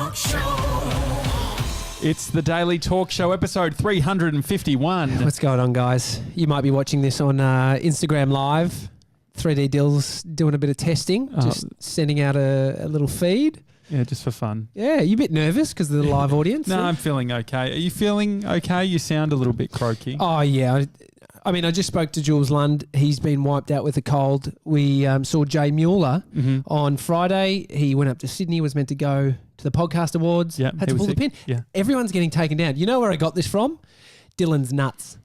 Talk Show. It's the Daily Talk Show, episode 351. What's going on, guys? You might be watching this on Instagram Live. 3D Dill's doing a bit of testing, just sending out a little feed. Yeah, just for fun. Yeah, you a bit nervous because of the live audience? No, I'm feeling okay. Are you feeling okay? You sound a little bit croaky. Oh, yeah. I mean, I just spoke to Jules Lund. He's been wiped out with a cold. We saw Jay Mueller on Friday. He went up to Sydney, was meant to go to the Podcast Awards. Yeah, had to pull the pin. Yeah. Everyone's getting taken down. You know where I got this from? Dylan's nuts.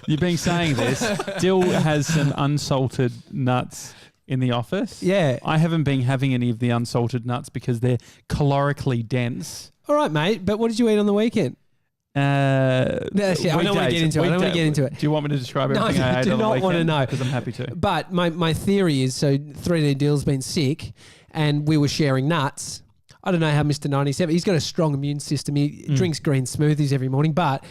You've been saying this. Dill has some unsalted nuts in the office. Yeah. I haven't been having any of the unsalted nuts because they're calorically dense. All right, mate. But what did you eat on the weekend? I don't want to get into it. I don't want to get into it. Do you want me to describe No, everything I I ate do on the not weekend? want to know. Because I'm happy to. But my theory is, so 3D Dill's been sick and we were sharing nuts. I don't know how Mr. 97, he's got a strong immune system. He drinks green smoothies every morning, but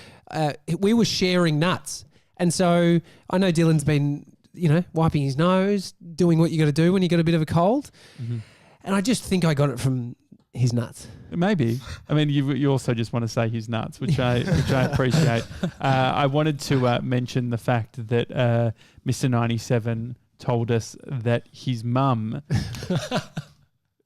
we were sharing nuts. And so I know Dylan's been, wiping his nose, doing what you got to do when you got a bit of a cold. Mm-hmm. And I just think I got it from his nuts. Maybe. I mean, you also just want to say his nuts, which I appreciate. I wanted to mention the fact that Mr. 97 told us that his mum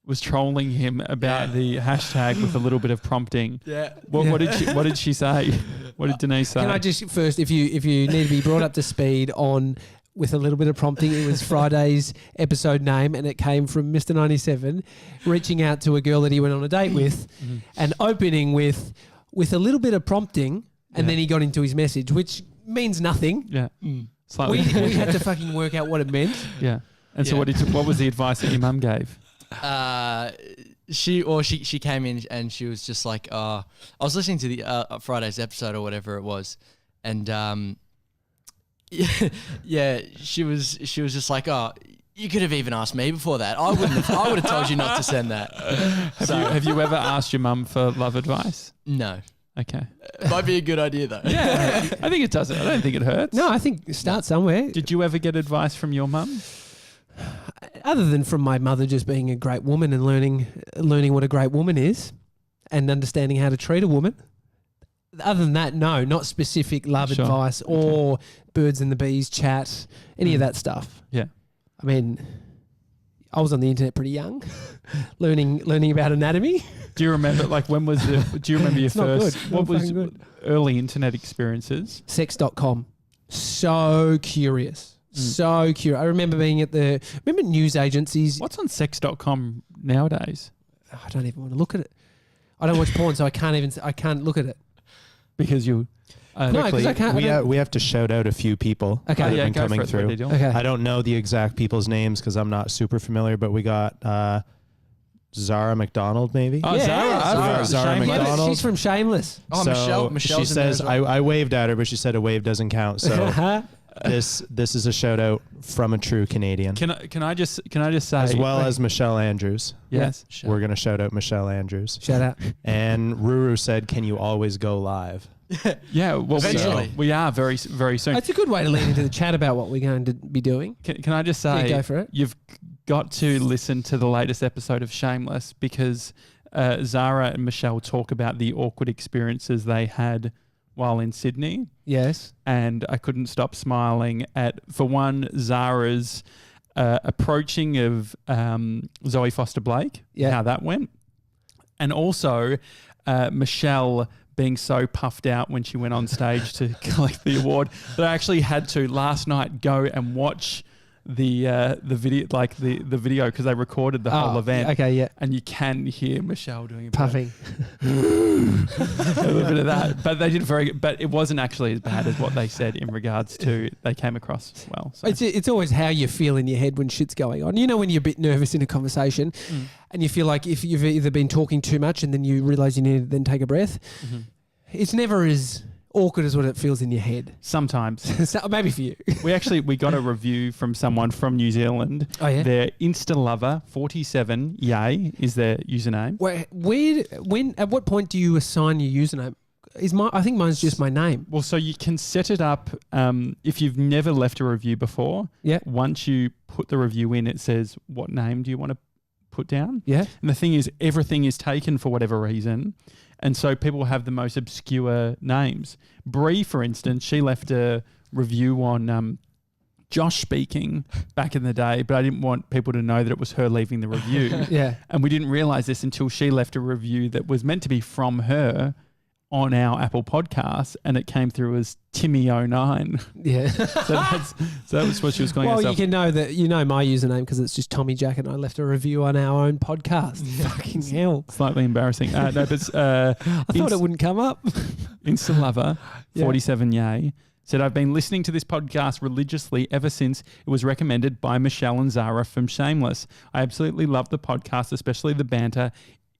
was trolling him about the hashtag with a little bit of prompting. Yeah. What did she say? What did Denise say? Can I just first, if you need to be brought up to speed on with a little bit of prompting, it was Friday's episode name, and it came from Mr. 97 reaching out to a girl that he went on a date with, and opening with a little bit of prompting, and then he got into his message, which means nothing. Yeah. We had to fucking work out what it meant. Yeah. And so what was the advice that your mum gave? She came in and she was just like, I was listening to the Friday's episode or whatever it was, and yeah, she was just like, you could have even asked me before that. I would have told you not to send that. Have you ever asked your mum for love advice? No. Okay. Might be a good idea though. Yeah, I think it does. I don't think it hurts. No, I think start somewhere. Did you ever get advice from your mum? Other than from my mother just being a great woman and learning what a great woman is and understanding how to treat a woman. Other than that, no, not specific love advice or birds and the bees chat, any of that stuff. Yeah. I mean, I was on the internet pretty young, learning about anatomy. Do you remember, do you remember your first, what was early internet experiences? Sex.com. So curious. So curious. I remember being remember news agencies. What's on sex.com nowadays? I don't even want to look at it. I don't watch porn, so I can't look at it. Because you... No, because I can't. We have to shout out a few people that have been coming through. Okay. I don't know the exact people's names because I'm not super familiar, but we got Zara McDonald, maybe. Oh, yeah, Zara Yeah, McDonald. but she's from Shameless. Oh, So Michelle's she in there says, as well. I waved at her, but she said a wave doesn't count. So this is a shout out from a true Canadian. Can I just say... As well as Michelle Andrews. Yes. We're going to shout out Michelle Andrews. Shout out. And Ruru said, can you always go live? Yeah, well, Eventually. we are very, very soon. It's a good way to lead into the chat about what we're going to be doing. Can I just say, go for it. You've got to listen to the latest episode of Shameless because Zara and Michelle talk about the awkward experiences they had while in Sydney. Yes. And I couldn't stop smiling at, for one, Zara's approaching of Zoe Foster-Blake, how that went. And also Michelle being so puffed out when she went on stage to collect the award that I actually had to last night go and watch the video, like the video, because they recorded the whole event. Okay, yeah. And you can hear Michelle doing a puffing, a little bit of that. But they did very good. But it wasn't actually as bad as what they said in regards to they came across well. So. It's always how you feel in your head when shit's going on. You know, when you're a bit nervous in a conversation and you feel like if you've either been talking too much and then you realise you need to then take a breath, it's never as awkward as what it feels in your head. Sometimes. So, maybe for you. We got a review from someone from New Zealand. Oh, yeah? Their Instalover47 yay is their username. At what point do you assign your username? I think mine's just my name. Well, so you can set it up if you've never left a review before. Yeah. Once you put the review in, it says what name do you want to put down. Yeah. And the thing is, everything is taken for whatever reason. And so people have the most obscure names. Brie, for instance, she left a review on Josh speaking back in the day, but I didn't want people to know that it was her leaving the review. Yeah. And we didn't realize this until she left a review that was meant to be from her on our Apple podcast, and it came through as Timmy09. Yeah. so that was what she was calling well, herself. you can know that, my username because it's just Tommy Jackett, and I left a review on our own podcast. Fucking hell. Slightly embarrassing. No, but I thought it wouldn't come up. Insta Lover, Yeah. 47 Yay, said, I've been listening to this podcast religiously ever since it was recommended by Michelle and Zara from Shameless. I absolutely love the podcast, especially the banter,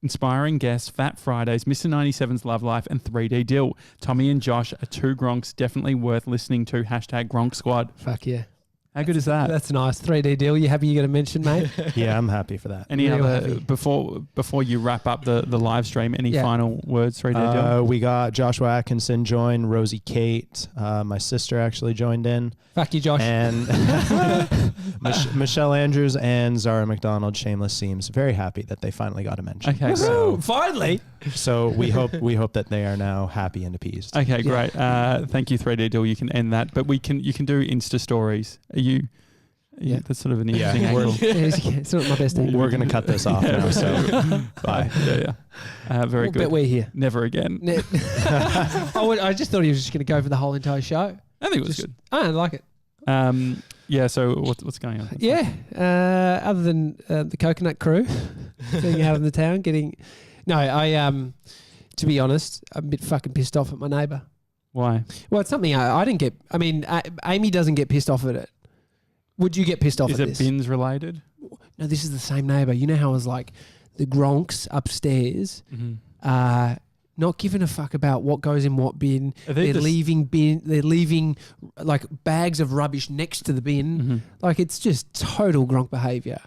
inspiring guests, Fat Fridays, Mr. 97's Love Life, and 3D Dill. Tommy and Josh are two Gronks definitely worth listening to. #Gronk Squad. Fuck yeah. How good is that? That's nice. 3D deal. You happy you got to mention, mate? Yeah, I'm happy for that. Any Real other, happy. before you wrap up the live stream, any Yeah. final words, 3D Dill? We got Joshua Atkinson joined, Rosie Kate, my sister actually joined in, Fuck you, Josh. and Michelle Andrews and Zara McDonald. Shameless seems very happy that they finally got a mention. Okay, so, Finally. so we hope that they are now happy and appeased. Okay, great. Thank you, 3D Dill. You can end that, but you can do Insta stories. Are you? Yeah. That's sort of an Yeah, interesting angle. It's not my best angle. We're gonna cut this off now. So bye. Yeah. Very We'll good. bet we're here. Never again. I just thought he was just going to go for the whole entire show. I think it was good. I like it. Yeah. So what's going on? Yeah. Other than the coconut crew being out in the town, to be honest, I'm a bit fucking pissed off at my neighbour. Why? Well, it's something I didn't get. I mean, Amy doesn't get pissed off at it. Would you get pissed off Is at it this? bins related? No, this is the same neighbour. You know how I was like, the Gronks upstairs, not giving a fuck about what goes in what bin. They're leaving like bags of rubbish next to the bin. Like it's just total Gronk behaviour.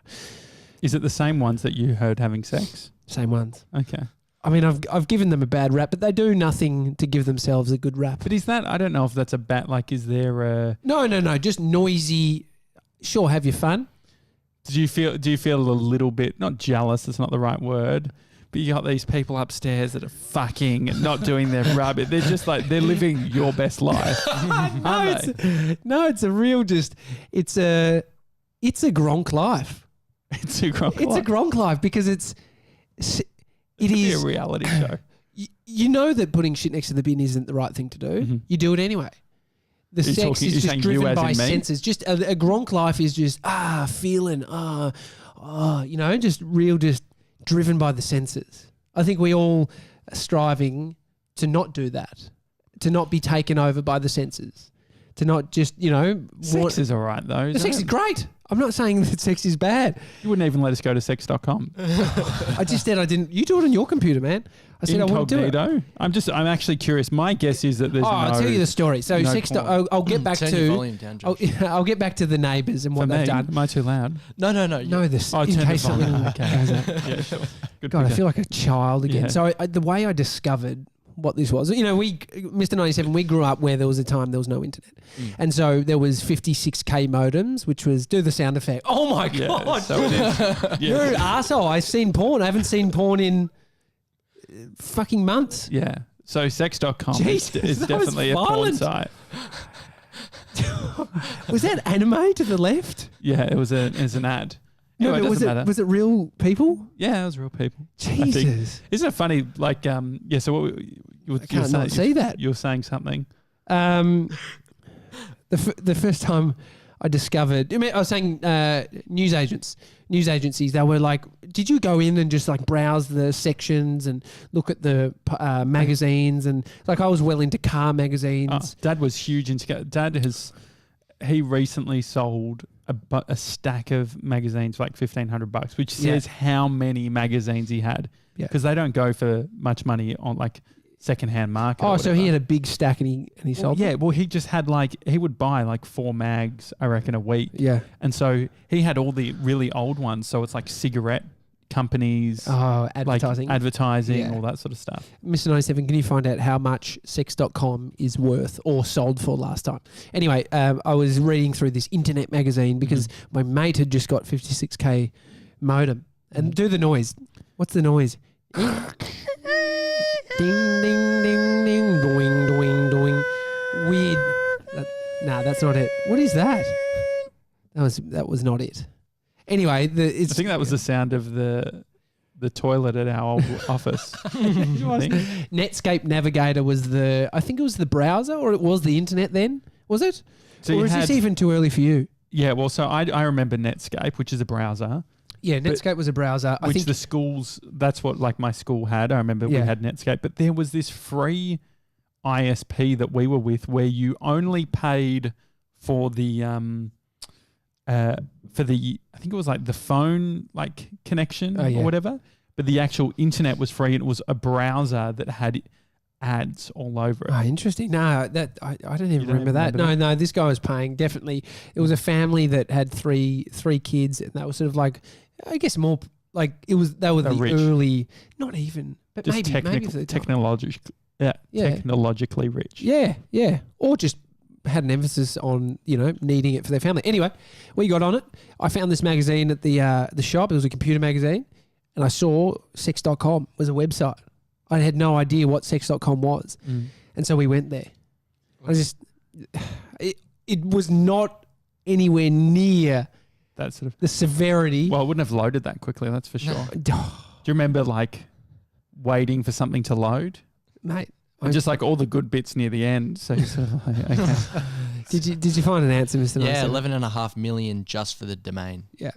Is it the same ones that you heard having sex? Same ones. Okay. I mean, I've given them a bad rap, but they do nothing to give themselves a good rap. But is that, I don't know if that's a bat, like is there a... No, just noisy. Sure, have your fun. Do you feel a little bit, not jealous, that's not the right word, but you got these people upstairs that are fucking not doing their rub. They're just like, they're living your best life. It's a real just, it's a Gronk life. It's a Gronk It's a Gronk life because it is a reality show. You know that putting shit next to the bin isn't the right thing to do. You do it anyway. The sex is just driven by senses. Just a Gronk life is just feeling, just driven by the senses. I think we all are striving to not do that, to not be taken over by the senses, to not just Sex is all right though. The sex is great. I'm not saying that sex is bad. You wouldn't even let us go to sex.com. I just said I didn't. You do it on your computer, man. I said I won't do it. I'm actually curious. My guess is that there's I'll tell you the story. So no sex. porn. I'll get back Turn to. your volume down, Josh. I'll get back to the neighbours and For what me, they've done. am I too loud? No. No, this Oh, in turn the case something volume. goes up. Yeah, sure. Good. God, I feel like a child again. Yeah. So the way I discovered what this was, Mr. 97, we grew up where there was a time there was no internet. And so there was 56K modems, which was do the sound effect. Oh my God. So it is. You're an arsehole. I've seen porn. I haven't seen porn in fucking months. Yeah. So sex.com Jesus, is that was definitely a porn violent. site. Was that anime to the left? Yeah, it was an ad. No, Anyway, but it doesn't matter. was it real people? Yeah, it was real people. I think. Jesus. Isn't it funny? Like, so what you I can't not see that. You were saying something. The first time I discovered, I was saying news agencies, they were like, did you go in and just like browse the sections and look at the magazines? And like I was well into car magazines. Dad was huge into he recently sold a stack of magazines for like $1,500, which says how many magazines he had. Yeah. Because they don't go for much money on like secondhand market. Oh, so he had a big stack and he sold them? Yeah, well, he just had he would buy like 4 mags, I reckon, a week. Yeah. And so he had all the really old ones. So it's like cigarette companies. Oh, advertising. Like advertising, Yeah. all that sort of stuff. Mr. 97, can you find out how much sex.com is worth or sold for last time? Anyway, I was reading through this internet magazine because my mate had just got 56K modem. And do the noise. What's the noise? Ding, ding, ding, ding, doing, doing, doing. Weird. That's not it. What is that? That was not it. Anyway, I think that was the sound of the toilet at our office. Netscape Navigator was I think it was the browser, or it was the internet then, was it? So or is this even too early for you? Yeah, well, so I remember Netscape, which is a browser. Yeah, Netscape was a browser. I think the schools, that's what like my school had. I remember we had Netscape, but there was this free ISP that we were with where you only paid for the I think it was like the phone like connection or whatever, but the actual internet was free. It was a browser that had ads all over it. Oh, interesting. No, I don't even remember that. No, this guy was paying. Definitely, it was a family that had three kids, and that was sort of like, I guess more like it was. They were the rich. Early, not even, but just maybe technologically rich. Yeah, or just had an emphasis on needing it for their family. Anyway, we got on it. I found this magazine at the shop. It was a computer magazine, and I saw sex.com was a website. I had no idea what sex.com was. And so we went there. It was not anywhere near that sort of the severity. Well, it wouldn't have loaded that quickly, that's for sure. Do you remember like waiting for something to load? Mate. And just like all the good bits near the end. So you're sort of like, okay. Did you find an answer, Mr. Yeah, 11.5 million just for the domain. Yeah.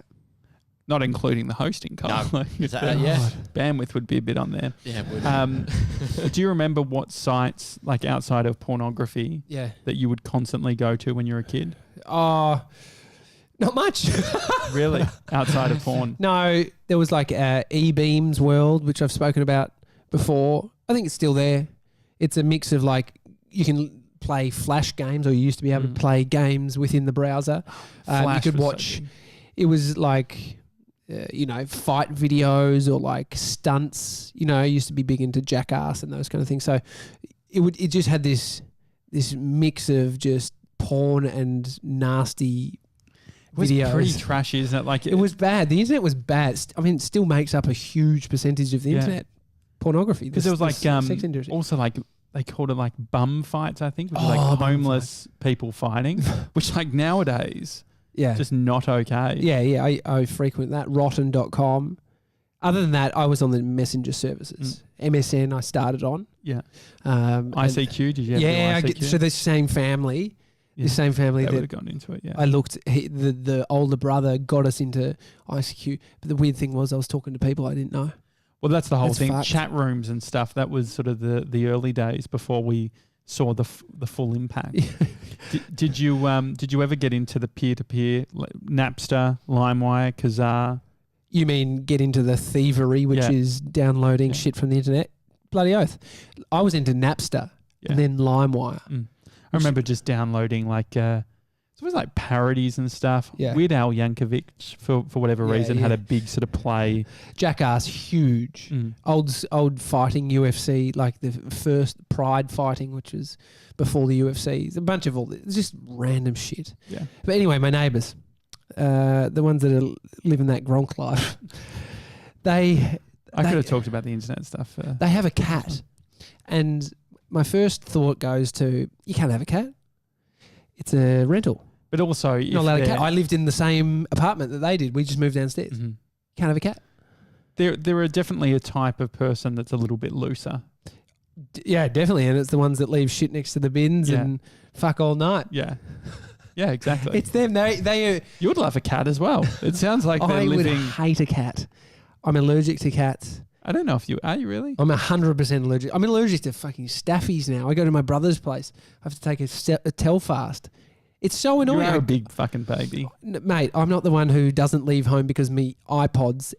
Not including the hosting cost. No. Bandwidth would be a bit on there. Yeah, it would. Do you remember what sites, like outside of pornography, that you would constantly go to when you were a kid? Not much. Really? Outside of porn? No, there was like eBeams World, which I've spoken about before. I think it's still there. It's a mix of like, you can play Flash games, or you used to be able to play games within the browser. You could watch, it was like... fight videos or like stunts, used to be big into Jackass and those kind of things. So it just had this mix of just porn and nasty videos. It was pretty trashy, isn't it? Like it was bad. The internet was bad. I mean, it still makes up a huge percentage of the internet. Pornography. Because there was like sex industry. Also like they called it like bum fights, I think, which was like homeless people fighting, which like nowadays... Yeah. Just not okay. Yeah. I frequent that. Rotten.com. Other than that, I was on the messenger services. MSN I started on. Yeah. ICQ, did you have ICQ? So the same family. Yeah. The same family that would have gone into it, yeah. I looked, the older brother got us into ICQ. But the weird thing was I was talking to people I didn't know. Well, that's the whole thing. Fucked. Chat rooms and stuff, that was sort of the early days before we saw the full impact. Did you ever get into the peer-to-peer, like Napster, LimeWire, Kazaa? You mean get into the thievery, which is downloading shit from the internet? Bloody oath. I was into Napster and then LimeWire. I remember just downloading like it was like parodies and stuff. Yeah. Weird Al Yankovic, for whatever reason, had a big sort of play. Jackass, huge. Old fighting UFC, like the first Pride fighting, which was before the UFC. A bunch of it's just random shit. Yeah. But anyway, my neighbours, the ones that are living that Gronk life, I could have talked about the internet stuff. They have a cat. And my first thought goes to, you can't have a cat. It's a rental. But also... Not allowed a cat. I lived in the same apartment that they did. We just moved downstairs. Can't have a cat. There are definitely a type of person that's a little bit looser. Yeah, definitely. And it's the ones that leave shit next to the bins and fuck all night. Yeah. Yeah, exactly. It's them. They You would love a cat as well. It sounds like they're living... I would hate a cat. I'm allergic to cats. I don't know if you... Are you really? I'm 100% allergic. I'm allergic to fucking staffies now. I go to my brother's place. I have to take a Telfast. It's so annoying. You're a big fucking baby. Mate, I'm not the one who doesn't leave home because me AirPods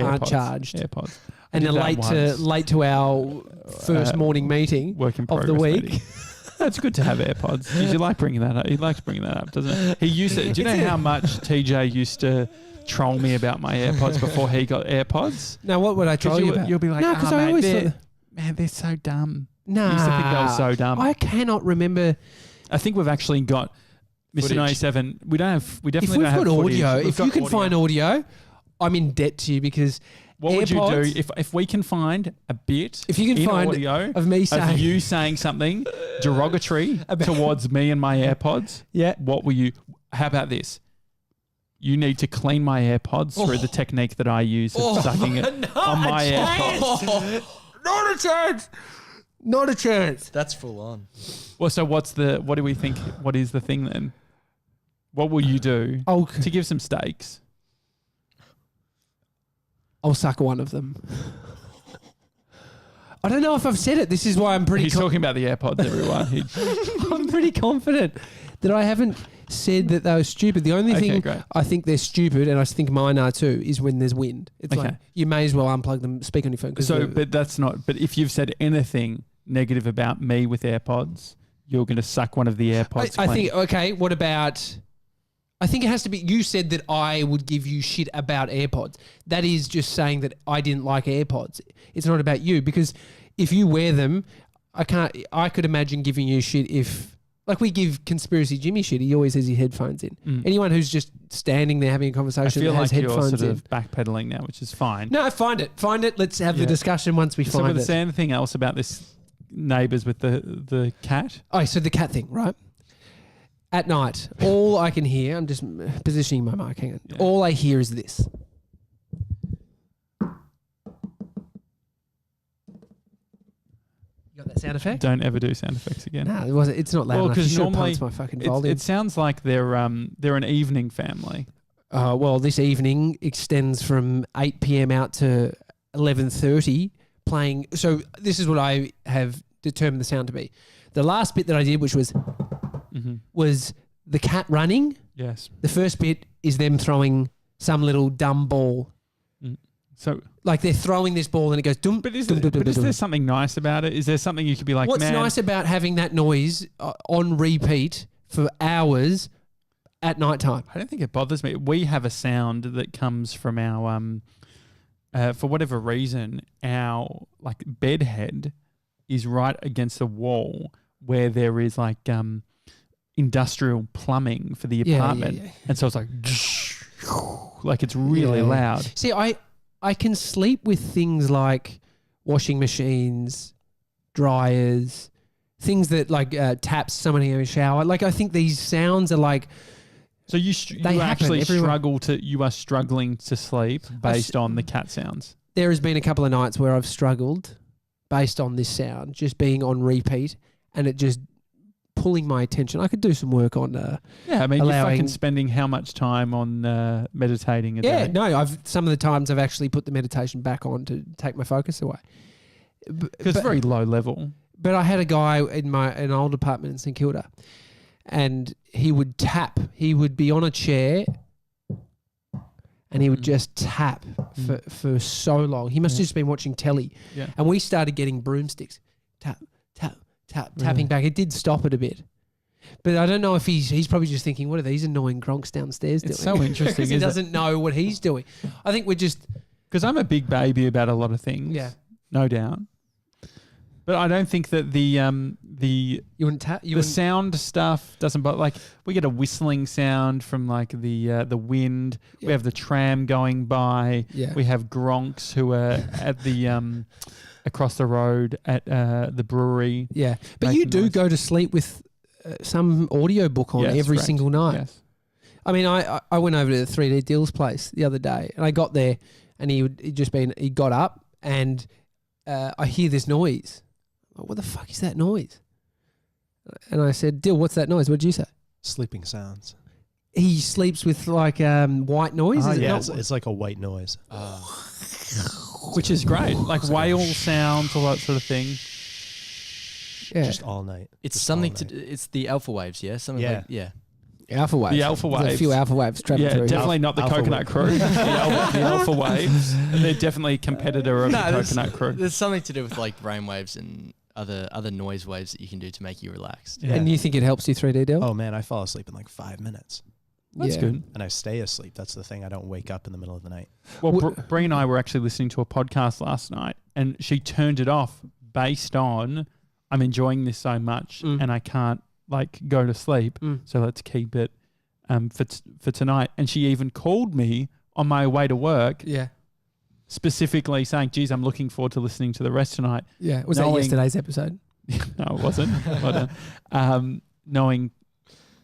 aren't charged. AirPods. And they're late to our first morning meeting of the week. It's good to have AirPods. Did you like bringing that up? He likes bringing that up, doesn't it? He used to... Do you know how much TJ used to troll me about my AirPods before he got AirPods? Now, what would I troll you about? You'll be like, no, because I always thought... Man, they're so dumb. Nah. I used to think they were so dumb. I cannot remember... I think we've actually got... Mr. 97, we definitely don't have audio. footage. If you can find audio, I'm in debt to you because What would you do if we can find a bit if you can in find audio of me saying of you saying something derogatory towards me and my AirPods? Yeah. What will you? How about this? You need to clean my AirPods through the technique that I use of sucking it on my AirPods. Not a chance. Not a chance. That's full on. Well, so what do we think? What is the thing then? What will you do to give some stakes? I'll suck one of them. I don't know if I've said it. This is why I'm pretty... He's talking about the AirPods, everyone. I'm pretty confident that I haven't said that they were stupid. The only thing I think they're stupid, and I think mine are too, is when there's wind. It's like you may as well unplug them, speak on your phone. But that's not... But if you've said anything negative about me with AirPods, you're going to suck one of the AirPods I think, okay, what about... I think it has to be. You said that I would give you shit about AirPods. That is just saying that I didn't like AirPods. It's not about you because if you wear them, I could imagine giving you shit if, like, we give Conspiracy Jimmy shit. He always has his headphones in. Anyone who's just standing there having a conversation I feel has like headphones you're sort in. of backpedaling now, which is fine. No, find it. Let's have the discussion once we find it. So, is there anything else about this neighbours with the cat? Oh, so the cat thing, right? At night, all I can hear, I'm just positioning my mic, hang on. Yeah. All I hear is this. You got that sound effect? Don't ever do sound effects again. No, it's not loud enough. Because normally my fucking volume. It sounds like they're an evening family. Well, this evening extends from 8 p.m. out to 11:30 playing. So this is what I have determined the sound to be. The last bit that I did, which was the cat running. Yes. The first bit is them throwing some little dumb ball. So, like they're throwing this ball and it goes dum. But is there something nice about it? Is there something you could be like, what's nice about having that noise on repeat for hours at night time? I don't think it bothers me. We have a sound that comes from our, for whatever reason, our like bed head is right against the wall where there is like industrial plumbing for the apartment. Yeah. And so it's like it's really loud. See, I can sleep with things like washing machines, dryers, things that like taps, someone having a shower. Like I think these sounds are like... So you are struggling to sleep based on the cat sounds? There has been a couple of nights where I've struggled based on this sound, just being on repeat and it just pulling my attention. I could do some work on I mean, you're fucking spending how much time on meditating a day? Yeah, no, some of the times I've actually put the meditation back on to take my focus away. Because it's very low level. But I had a guy in an old apartment in St Kilda and he would tap. He would be on a chair and he would just tap for so long. He must have just been watching telly. Yeah. And we started getting broomsticks. Tap, tap, tap, tapping back. It did stop it a bit. But I don't know if he's probably just thinking, what are these annoying Gronks downstairs doing? It's so interesting. He doesn't know what he's doing. I think we're just... Because I'm a big baby about a lot of things. Yeah. No doubt. But I don't think that the sound stuff doesn't bother. Like we get a whistling sound from like the wind. Yeah. We have the tram going by. Yeah. We have Gronks who are at the across the road at the brewery. Yeah, but you do go to sleep with some audio book on every single night. Yes. I mean, I went over to the 3D Deals place the other day, and I got there, and he got up, and I hear this noise. What the fuck is that noise? And I said, Dill, what's that noise? What did you say? Sleeping sounds. He sleeps with like white noise? It's like a white noise. Which is great. Like whale sounds, all that sort of thing. Yeah. Just all night. It's something it's the alpha waves, yeah? Alpha waves. The alpha waves. There's a few alpha waves traveling through. Definitely not the Coconut Crew. the alpha waves. They're definitely a competitor of the Coconut Crew. There's something to do with like brain waves and other noise waves that you can do to make you relaxed. Yeah. And you think it helps you 3D Deal? Oh man, I fall asleep in like 5 minutes. That's good. And I stay asleep. That's the thing. I don't wake up in the middle of the night. Well, Bree and I were actually listening to a podcast last night and she turned it off based on I'm enjoying this so much and I can't like go to sleep. So let's keep it for tonight. And she even called me on my way to work, Yeah. specifically saying, geez, I'm looking forward to listening to the rest tonight. Yeah. Was that yesterday's episode? No, it wasn't. But, knowing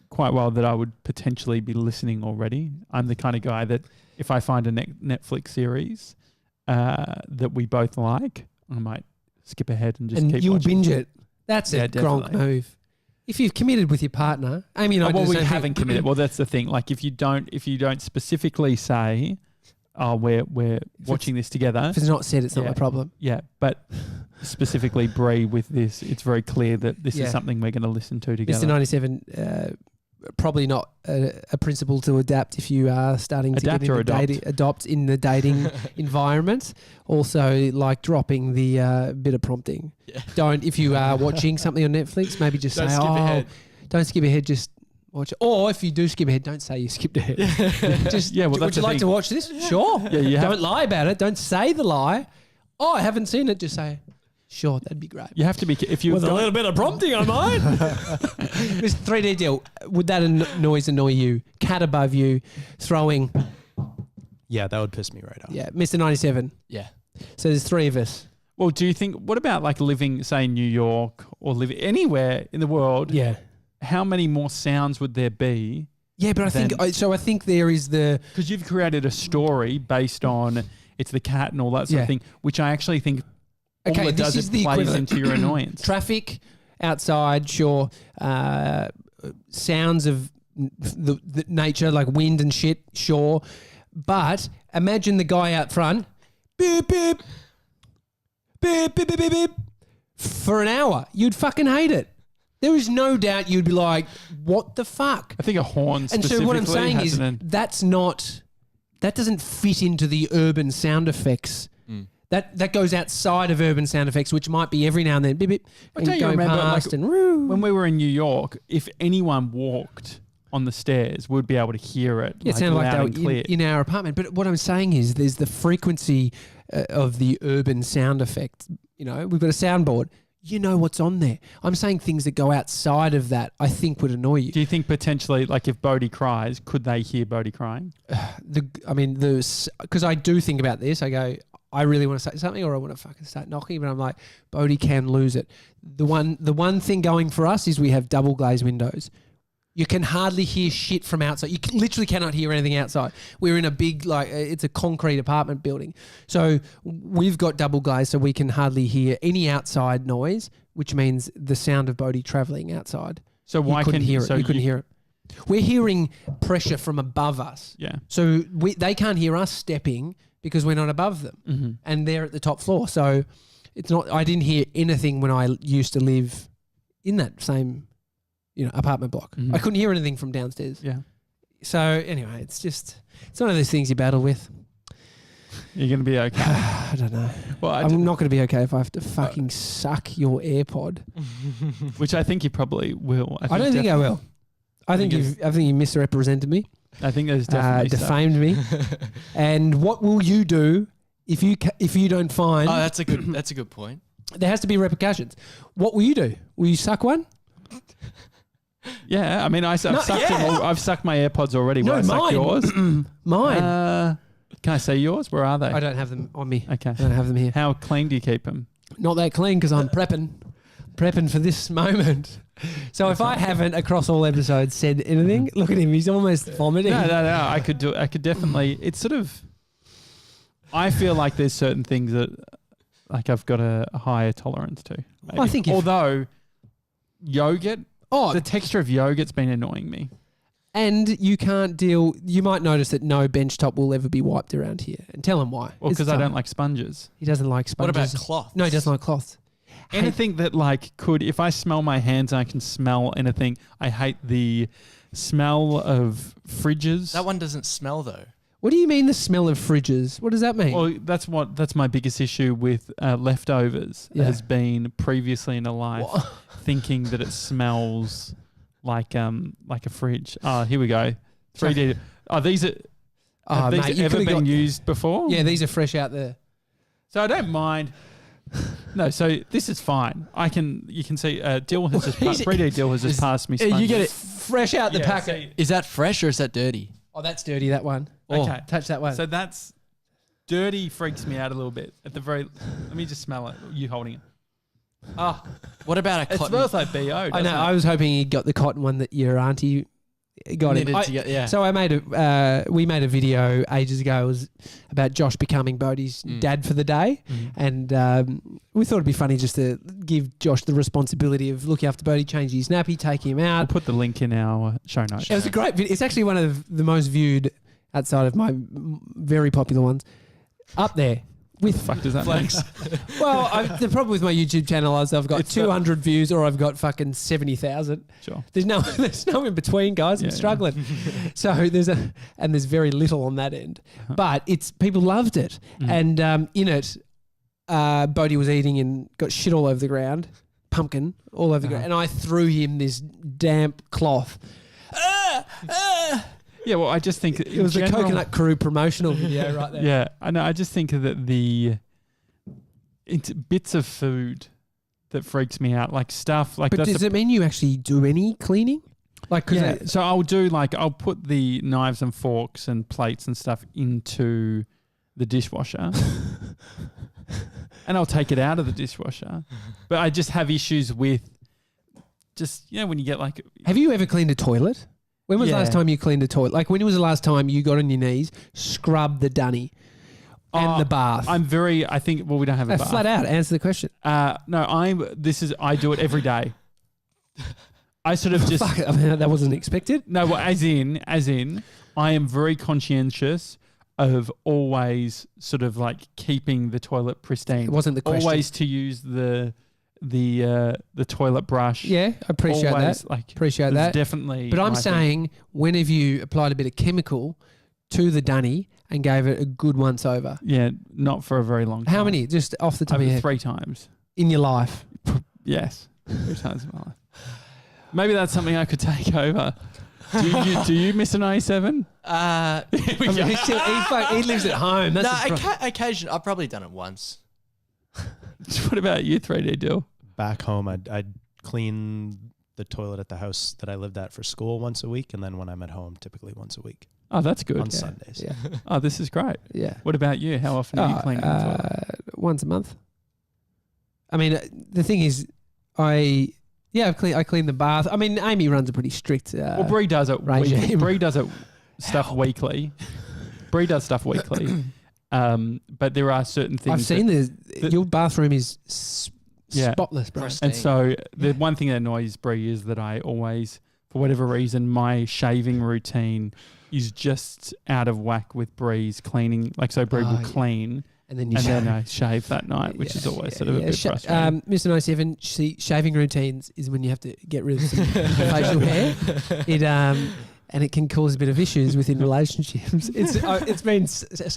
quite well that I would potentially be listening already. I'm the kind of guy that if I find a Netflix series that we both like, I might skip ahead and just keep you'll watching. binge it. That's a Gronk move. If you've committed with your partner, Amy and I well, we haven't committed. Well, that's the thing. Like if you don't specifically say, "Oh, we're watching this together," if it's not said, it's not my problem. Yeah, but specifically Bree with this, it's very clear that this is something we're going to listen to together. Mr. 97, probably not a principle to adapt if you are starting to get into adopt in the dating environment. Also, like dropping the bit of prompting. Yeah. Don't, if you are watching something on Netflix, maybe just don't say, skip ahead. Don't skip ahead, just watch it. Or if you do skip ahead, don't say you skipped ahead. Just, would you like to watch this? Sure. Yeah, don't lie about it. Don't say the lie. Oh, I haven't seen it. Just say, sure, that'd be great. You have to be if you with a little bit of prompting, I might. This 3D deal, would that noise annoy you? Cat above you, throwing. Yeah, that would piss me right off. Yeah, Mr. 97. Yeah. So there's three of us. Well, do you think? What about like living, say, in New York or living anywhere in the world? Yeah. How many more sounds would there be? Yeah, but I think there is the because you've created a story based on it's the cat and all that sort of thing, which I actually think. All it does is plays into your annoyance. Traffic outside, sure. Sounds of the nature, like wind and shit, sure. But imagine the guy out front, beep, beep, beep, beep, beep, beep, beep, for an hour. You'd fucking hate it. There is no doubt you'd be like, what the fuck? I think a horn and so what I'm saying is that doesn't fit into the urban sound effects. That goes outside of urban sound effects, which might be every now and then, beep, beep, I don't remember past and woo. When we were in New York, if anyone walked on the stairs, we'd be able to hear it. Yeah, it sounded like they were in our apartment. But what I'm saying is there's the frequency of the urban sound effect. You know, we've got a soundboard. You know what's on there. I'm saying things that go outside of that I think would annoy you. Do you think potentially, like if Bodhi cries, could they hear Bodhi crying? Because I do think about this. I go, I really want to say something or I want to fucking start knocking, but I'm like, Bodhi can lose it. The one thing going for us is we have double glazed windows. You can hardly hear shit from outside. You literally cannot hear anything outside. We're in a big, it's a concrete apartment building. So we've got double glazed so we can hardly hear any outside noise, which means the sound of Bodhi travelling outside. So why couldn't hear it? So you couldn't hear it. We're hearing pressure from above us. Yeah. So they can't hear us stepping because we're not above them, and they're at the top floor. So it's not. I didn't hear anything when I used to live in that same, apartment block. I couldn't hear anything from downstairs. Yeah. So anyway, it's one of those things you battle with. You're going to be okay. I don't know. Well, I'm not going to be okay if I have to fucking suck your AirPod. Which I think you probably will. I don't think I will. I think you misrepresented me. I think there's definitely defamed me. And what will you do if you don't find? Oh, that's a good point. There has to be repercussions. What will you do? Will you suck one? Yeah, I mean, I've sucked my AirPods already. No, I sucked yours. Mine. Can I say yours? Where are they? I don't have them on me. Okay. I don't have them here. How clean do you keep them? Not that clean because I'm prepping for this moment. So if I haven't across all episodes said anything, look at him. He's almost vomiting. No. I could do it. I could definitely. It's sort of. I feel like there's certain things that, like, I've got a higher tolerance to. Well, I think although yogurt, the texture of yogurt's been annoying me. And you can't deal. You might notice that no benchtop will ever be wiped around here. And tell him why. Well, because I don't like sponges. He doesn't like sponges. What about cloth? No, he doesn't like cloths. Anything that if I smell my hands and I can smell anything, I hate the smell of fridges. That one doesn't smell though. What do you mean the smell of fridges? What does that mean? Well, that's my biggest issue with leftovers has been previously in a life thinking that it smells like a fridge. Oh, here we go. 3D. Oh, these are have these ever been used before? Yeah, these are fresh out there. So I don't mind. No, so this is fine. You can see Dill has just 3D Dill has just passed me sponges. You get it fresh out the packet. Is that fresh or is that dirty? Oh, that's dirty, that one. Okay. Touch that one. So that's dirty. Freaks me out a little bit. Let me just smell it. You holding it? Oh, What about a it cotton? smells like BO. I know. I was hoping you got the cotton one that your auntie got Knitted it. together, yeah. So we made a video ages ago. It was about Josh becoming Bodie's dad for the day, and we thought it'd be funny just to give Josh the responsibility of looking after Bodie, change his nappy, take him I'll out. put the link in our show notes. It was a great video. It's actually one of the most viewed outside of my very popular ones. Up there. What the fuck does that mean? Well, the problem with my YouTube channel is I've got It's 200 views or I've got fucking 70,000. Sure. There's no in between, guys. I'm struggling. So there's very little on that end, but people loved it, and in it, Bodie was eating and got shit all over the ground, pumpkin all over the ground, and I threw him this damp cloth. Yeah, well, I just think It was the Coconut Crew promotional video right there. Yeah, I know. I just think that it's bits of food that freaks me out, like stuff like. But does it mean you actually do any cleaning? Like, So I'll put the knives and forks and plates and stuff into the dishwasher, and I'll take it out of the dishwasher. But I just have issues with when you get like. Have you ever cleaned a toilet? When was the Yeah. last time you cleaned a toilet? Like, when was the last time you got on your knees, scrubbed the dunny and the bath? I think, we don't have a bath. Flat out, answer the question. No, I do it every day. I sort of just. Fuck, I mean, that wasn't expected. No, well, as in, I am very conscientious of always sort of like keeping the toilet pristine. It wasn't the question. Always to use the toilet brush. Yeah, I appreciate always, that. Like, Appreciate that. Definitely. But I'm my thing. saying, when have you applied a bit of chemical to the dunny and gave it a good once over? Yeah, not for a very long time. How many? Just off the top of your head. 3 times. In your life? Yes. 3 times in my life. Maybe that's something I could take over. Do you miss an 97? I mean, he lives at home. That's Occasionally. I've probably done it once. What about you, 3D Dill? Back home, I'd clean the toilet at the house that I lived at for school once a week, and then when I'm at home, typically once a week. Oh, that's good. On Sundays. Yeah. Oh, this is great. Yeah. What about you? How often are you cleaning the toilet? Once a month. I mean, the thing is, I clean the bath. I mean, Amy runs a pretty strict. Well, Bree does it. regime. Bree does it stuff weekly. Bree does stuff weekly. But there are certain things. I've seen your bathroom is spotless, bro. Pristine. And so the one thing that annoys Bree is that I always, for whatever reason, my shaving routine is just out of whack with Bree's cleaning. Like, so Bree will clean. And then then I shave that night, which is always sort of a bit frustrating. Mr. 97, shaving routines is when you have to get rid of some facial hair. And it can cause a bit of issues within relationships. It's been,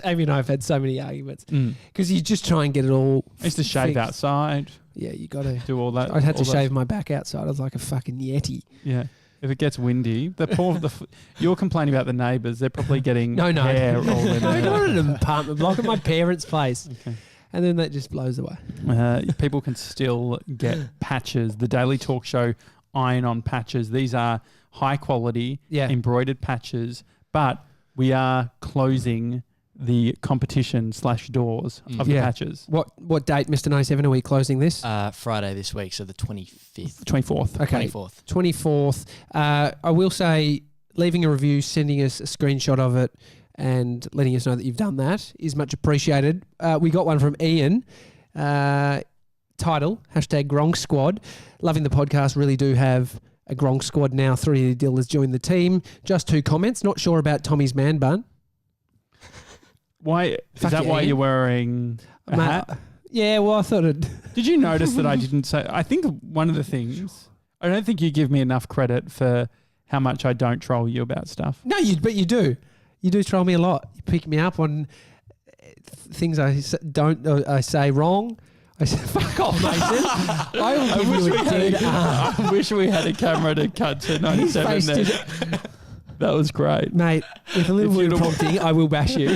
Amy and I have had so many arguments because you just try and get it all. I used to shave fixed. outside. Yeah, you got to do all that. I'd had to shave my back outside. I was like a fucking yeti. Yeah. If it gets windy, you're complaining about the neighbours. They're probably getting hair all in No, there. not at an apartment block at my parents' place. Okay. And then that just blows away. People can still get patches. The Daily Talk Show iron-on patches. These are high quality embroidered patches, but we are closing the competition /doors of the patches. What date, Mr. 97, are we closing this? Friday this week, so the 25th. 24th. Okay. 24th. 24th. I will say, leaving a review, sending us a screenshot of it, and letting us know that you've done that is much appreciated. We got one from Ian. Title, #Gronk Squad. Loving the podcast. Really do have a Gronk squad now. 3 Dill has joined the team. Just 2 comments. Not sure about Tommy's man bun. Why is that? Why you're wearing a hat? Yeah, well, I thought it. Did you notice that I didn't say? I think one of the things, I don't think you give me enough credit for how much I don't troll you about stuff. No, but you do. You do troll me a lot. You pick me up on things I say wrong. I said, fuck off, Mason. I will give you a dead arm. I wish we had a camera to cut to 97 there. That was great. Mate, with a little bit of prompting, I will bash you.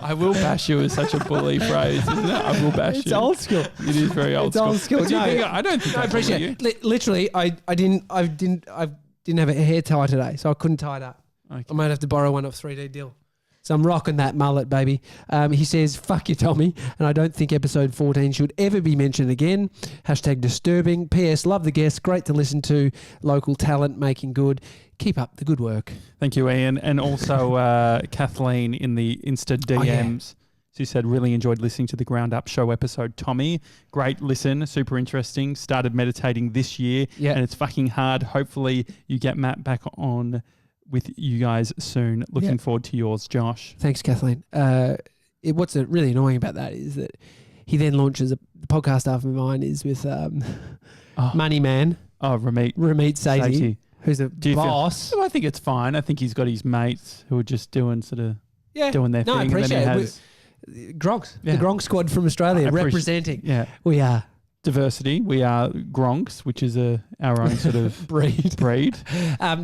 I will bash you is such a bully phrase, isn't it? I will bash you. It's old school. It is very old school. It's old school. But I don't think I appreciate it. Literally, I didn't have a hair tie today, so I couldn't tie it up. Okay. I might have to borrow one off 3D Dill. So I'm rocking that mullet, baby. He says, fuck you, Tommy. And I don't think episode 14 should ever be mentioned again. #disturbing. P.S. Love the guests. Great to listen to. Local talent making good. Keep up the good work. Thank you, Ian. And also Kathleen in the Insta DMs. Oh, yeah. She said, really enjoyed listening to the Ground Up Show episode, Tommy. Great listen, super interesting. Started meditating this year, and it's fucking hard. Hopefully you get Matt back on with you guys soon. Looking forward to yours, Josh. Thanks, Kathleen. What's really annoying about that is that he then launches the podcast after mine is with Money Man. Oh, Ramit Sazi, who's a boss. I think it's fine. I think he's got his mates who are just doing doing their thing. I appreciate it. Gronks, the Gronk squad from Australia, representing. Yeah, we are diversity. We are Gronks, which is our own sort of breed.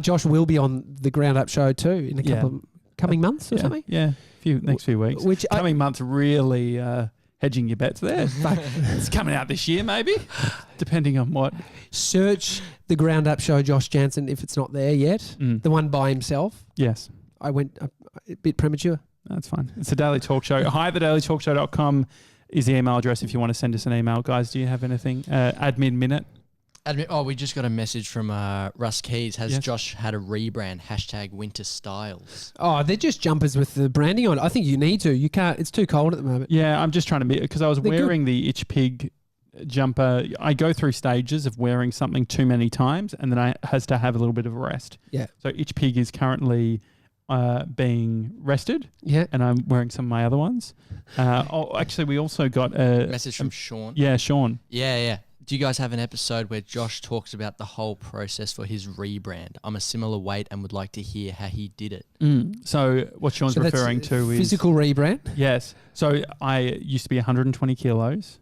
Josh will be on the Ground Up Show too in a couple of coming months or something. Yeah, next few weeks. Which coming months really hedging your bets there. It's coming out this year, maybe, depending on what. Search the Ground Up Show, Josh Janssen, if it's not there yet. The one by himself. Yes, I went a bit premature. That's fine. It's a Daily Talk Show. Hi, thedailytalkshow.com is the email address if you want to send us an email. Guys, do you have anything? Admin minute? We just got a message from Russ Keys. Has Josh had a rebrand? #winter styles. Oh, they're just jumpers with the branding on. I think you need to. You can't. It's too cold at the moment. Yeah, I'm just trying to because I was wearing the Itch Pig jumper. I go through stages of wearing something too many times, and then I has to have a little bit of a rest. Yeah. So Itch Pig is currently being rested. Yeah. And I'm wearing some of my other ones. Actually, we also got a message from Sean. Yeah, Sean. Yeah. Do you guys have an episode where Josh talks about the whole process for his rebrand? I'm a similar weight and would like to hear how he did it. So what Sean's referring to is physical rebrand. Yes. So I used to be 120 kilos.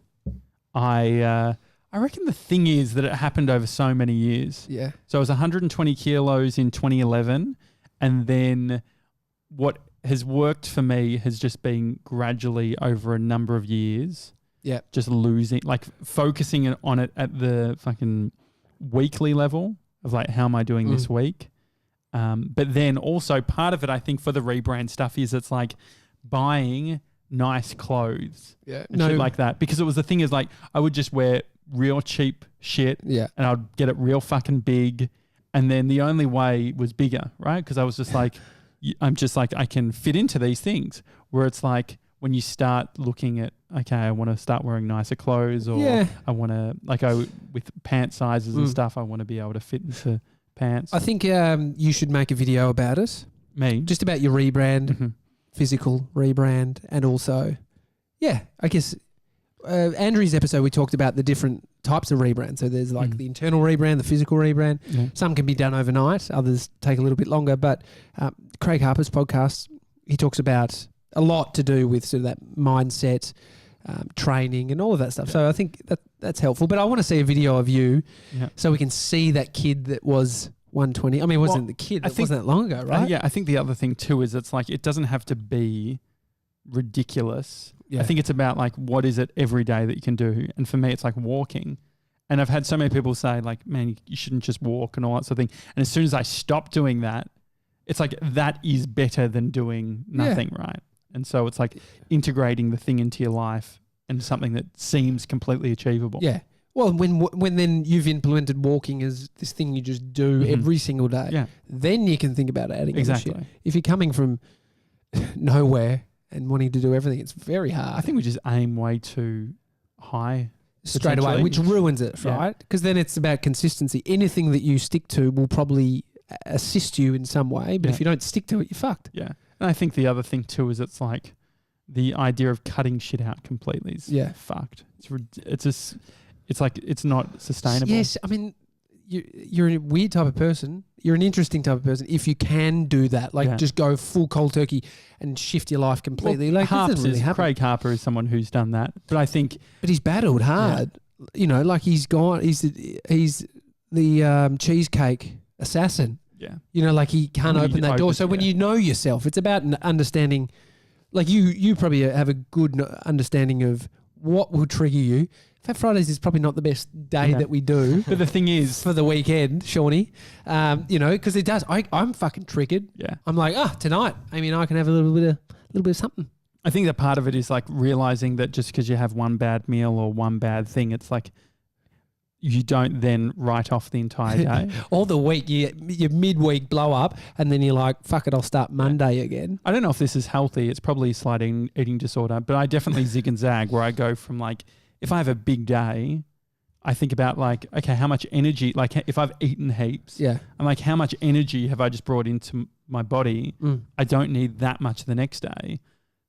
I reckon the thing is that it happened over so many years. Yeah. So I was 120 kilos in 2011. And then what has worked for me has just been gradually over a number of years. Yeah. Just focusing on it at the fucking weekly level of how am I doing this week? But then also part of it, I think, for the rebrand stuff is it's buying nice clothes. Yeah. And shit like that. Because it was the thing is I would just wear real cheap shit. Yeah. And I'd get it real fucking big. And then the only way was bigger, right? Because I was just I'm just I can fit into these things. Where it's when you start looking at, okay, I want to start wearing nicer clothes, or I want to with pant sizes and stuff, I want to be able to fit into pants. I think you should make a video about it. Me? Just about your rebrand, physical rebrand, and also, I guess Andrew's episode we talked about the different types of rebrand. So there's the internal rebrand, the physical rebrand. Yeah. Some can be done overnight. Others take a little bit longer. But Craig Harper's podcast, he talks about a lot to do with sort of that mindset, training and all of that stuff. Yeah. So I think that's helpful. But I want to see a video of you so we can see that kid that was 120. I mean, it wasn't the kid. It wasn't that long ago, right? I think the other thing too is it's it doesn't have to be ridiculous. Yeah. I think it's about what is it every day that you can do. And for me, it's walking. And I've had so many people say man, you shouldn't just walk and all that sort of thing. And as soon as I stop doing that, it's that is better than doing nothing, right? And so it's integrating the thing into your life and something that seems completely achievable. Yeah. Well, when then you've implemented walking as this thing you just do every single day, then you can think about adding exactly. other shit. If you're coming from nowhere and wanting to do everything, it's very hard. I think we just aim way too high straight away, which ruins it, right? Because then it's about consistency. Anything that you stick to will probably assist you in some way, but if you don't stick to it, you're fucked. Yeah. And I think the other thing too is it's the idea of cutting shit out completely is fucked. It's not sustainable. Yes, I mean, you're a weird type of person. You're an interesting type of person if you can do that. Just go full cold turkey and shift your life completely. Craig Harper is someone who's done that. But I think... But he's battled hard. Yeah. He's gone... He's the cheesecake assassin. Yeah. He can't open that door. So when you know yourself, it's about understanding... you probably have a good understanding of what will trigger you, Fat Fridays is probably not the best day that we do. But the thing is, for the weekend, Shawnee, because it does. I'm fucking triggered. Yeah. I'm like, tonight, I mean, I can have a little bit of something. I think that part of it is like realizing that just because you have one bad meal or one bad thing, it's like you don't then write off the entire day. All the week, your midweek blow up, and then you're like, fuck it, I'll start Monday again. I don't know if this is healthy. It's probably slight eating disorder, but I definitely zig and zag where I go from like, if I have a big day, I think about like, okay, how much energy, like if I've eaten heaps, I'm like, how much energy have I just brought into my body? I don't need that much the next day.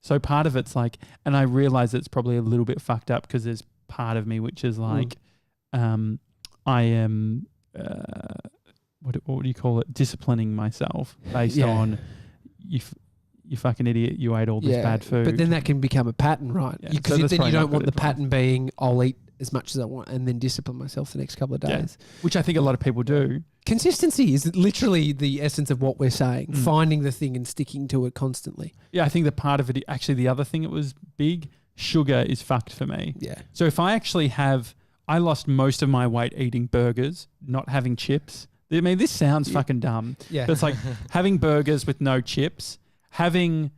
So part of it's like, and I realize it's probably a little bit fucked up because there's part of me which is like, I am, what do you call it? Disciplining myself based on you fucking idiot, you ate all this bad food. But then that can become a pattern, right? Because then you don't want the pattern being, I'll eat as much as I want and then discipline myself the next couple of days. Yeah. Which I think a lot of people do. Consistency is literally the essence of what we're saying, finding the thing and sticking to it constantly. Yeah, I think the part of it, actually the other thing that was big, sugar is fucked for me. Yeah. So if I actually I lost most of my weight eating burgers, not having chips. I mean, this sounds fucking dumb. Yeah. But it's like having burgers with no chips, having,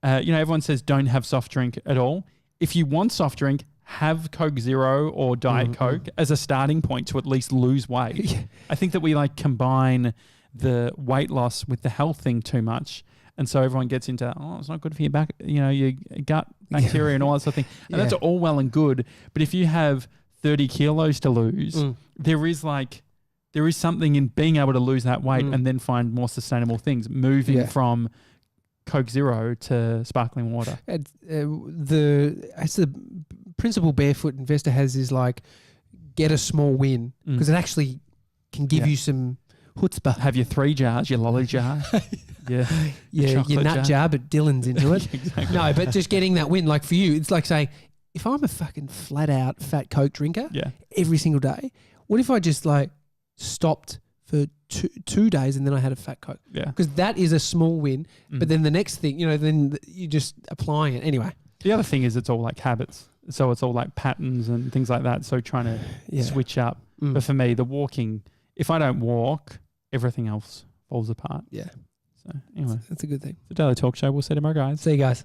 everyone says don't have soft drink at all. If you want soft drink, have Coke Zero or Diet Coke as a starting point to at least lose weight. Yeah. I think that we like combine the weight loss with the health thing too much. And so everyone gets into, it's not good for your back, your gut bacteria and all that sort of thing. And that's all well and good. But if you have 30 kilos to lose, there is something in being able to lose that weight and then find more sustainable things, moving from Coke Zero to sparkling water. The principle Barefoot Investor has is like, get a small win because it actually can give you some chutzpah. Have your 3 jars, your lolly jar. your nut jar, but Dylan's into it. Exactly. No, but just getting that win, like for you, it's like saying, if I'm a fucking flat out fat Coke drinker every single day, what if I just like stopped for two days and then I had a fat Coke? Yeah. Because that is a small win. But then the next thing, then you're just applying it anyway. The other thing is it's all like habits. So it's all like patterns and things like that. So trying to switch up. But for me, the walking, if I don't walk, everything else falls apart. Yeah. So anyway. That's a good thing. It's a Daily Talk Show. We'll see you tomorrow, guys. See you guys.